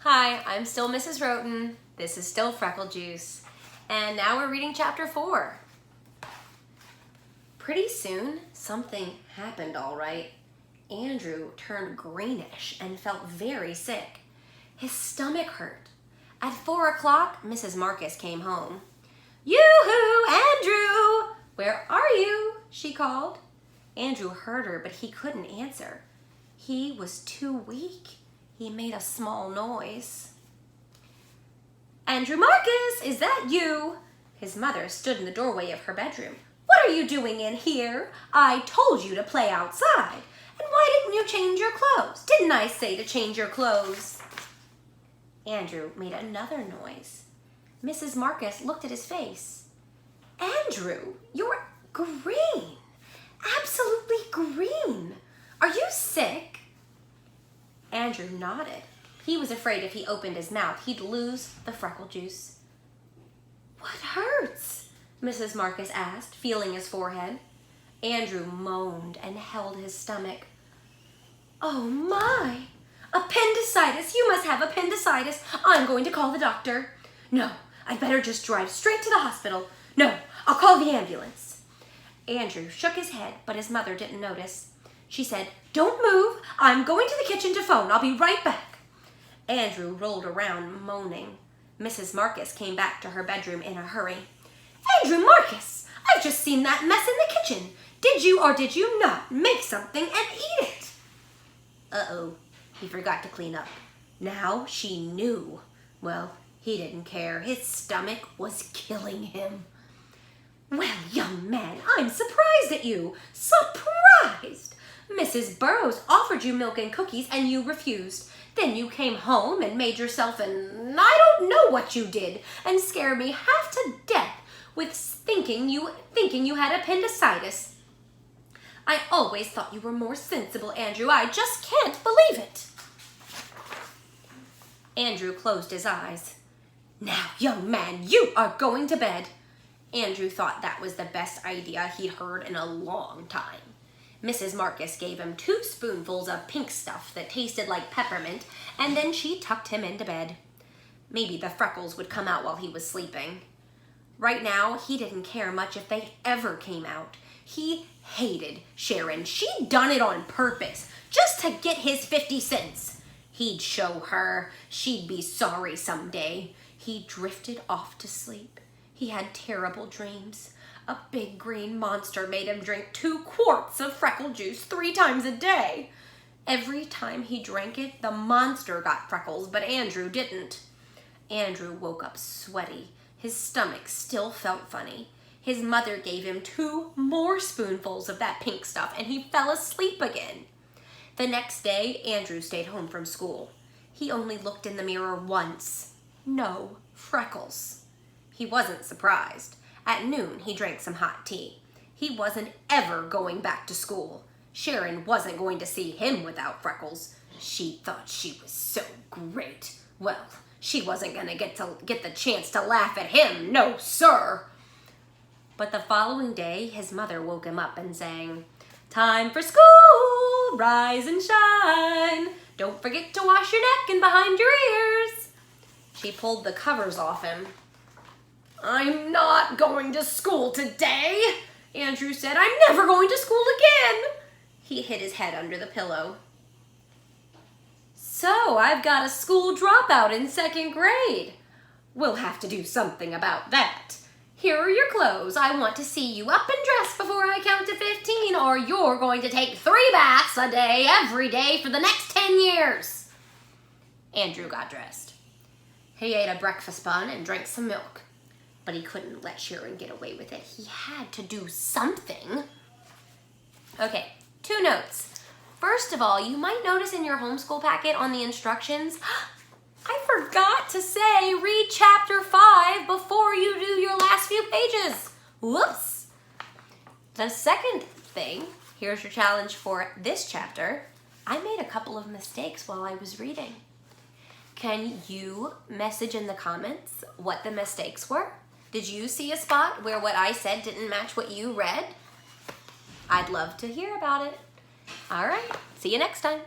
Hi, I'm still Mrs. Roton. This is still Freckle Juice. And now we're reading chapter 4. Pretty soon, something happened, all right. Andrew turned greenish and felt very sick. His stomach hurt. At 4 o'clock, Mrs. Marcus came home. "Yoo-hoo, Andrew! Where are you?" she called. Andrew heard her, but he couldn't answer. He was too weak. He made a small noise. "Andrew Marcus, is that you?" His mother stood in the doorway of her bedroom. "What are you doing in here? I told you to play outside. And why didn't you change your clothes? Didn't I say to change your clothes?" Andrew made another noise. Mrs. Marcus looked at his face. "Andrew, you're green. Absolutely green. Are you sick?" Andrew nodded. He was afraid if he opened his mouth, he'd lose the freckle juice. "What hurts?" Mrs. Marcus asked, feeling his forehead. Andrew moaned and held his stomach. "Oh my! Appendicitis! You must have appendicitis! I'm going to call the doctor." "No, I'd better just drive straight to the hospital." "No, I'll call the ambulance." Andrew shook his head, but his mother didn't notice. She said, "Don't move. I'm going to the kitchen to phone. I'll be right back." Andrew rolled around, moaning. Mrs. Marcus came back to her bedroom in a hurry. "Andrew Marcus, I've just seen that mess in the kitchen. Did you or did you not make something and eat it?" Uh-oh, he forgot to clean up. Now she knew. Well, he didn't care. His stomach was killing him. "Well, young man, I'm surprised at you. Surprised! Mrs. Burrows offered you milk and cookies and you refused. Then you came home and made yourself an I don't know what you did and scared me half to death with thinking you had appendicitis. I always thought you were more sensible, Andrew. I just can't believe it." Andrew closed his eyes. "Now, young man, you are going to bed." Andrew thought that was the best idea he'd heard in a long time. Mrs. Marcus gave him 2 spoonfuls of pink stuff that tasted like peppermint, and then she tucked him into bed. Maybe the freckles would come out while he was sleeping. Right now, he didn't care much if they ever came out. He hated Sharon. She'd done it on purpose, just to get his 50 cents. He'd show her. She'd be sorry someday. He drifted off to sleep. He had terrible dreams. A big green monster made him drink 2 quarts of freckle juice 3 times a day. Every time he drank it, the monster got freckles, but Andrew didn't. Andrew woke up sweaty. His stomach still felt funny. His mother gave him 2 more spoonfuls of that pink stuff, and he fell asleep again. The next day, Andrew stayed home from school. He only looked in the mirror once. No freckles. He wasn't surprised. At noon, he drank some hot tea. He wasn't ever going back to school. Sharon wasn't going to see him without freckles. She thought she was so great. Well, she wasn't going to get the chance to laugh at him, no sir. But the following day, his mother woke him up and sang, "Time for school, rise and shine. Don't forget to wash your neck and behind your ears." She pulled the covers off him. "I'm not going to school today," Andrew said. "I'm never going to school again." He hid his head under the pillow. "So I've got a school dropout in 2nd grade. We'll have to do something about that. Here are your clothes. I want to see you up and dressed before I count to 15, or you're going to take 3 baths a day every day for the next 10 years. Andrew got dressed. He ate a breakfast bun and drank some milk. But he couldn't let Sharon get away with it. He had to do something. Okay, 2 notes. First of all, you might notice in your homeschool packet on the instructions, I forgot to say read chapter 5 before you do your last few pages. Whoops. The second thing, here's your challenge for this chapter. I made a couple of mistakes while I was reading. Can you message in the comments what the mistakes were? Did you see a spot where what I said didn't match what you read? I'd love to hear about it. All right, see you next time.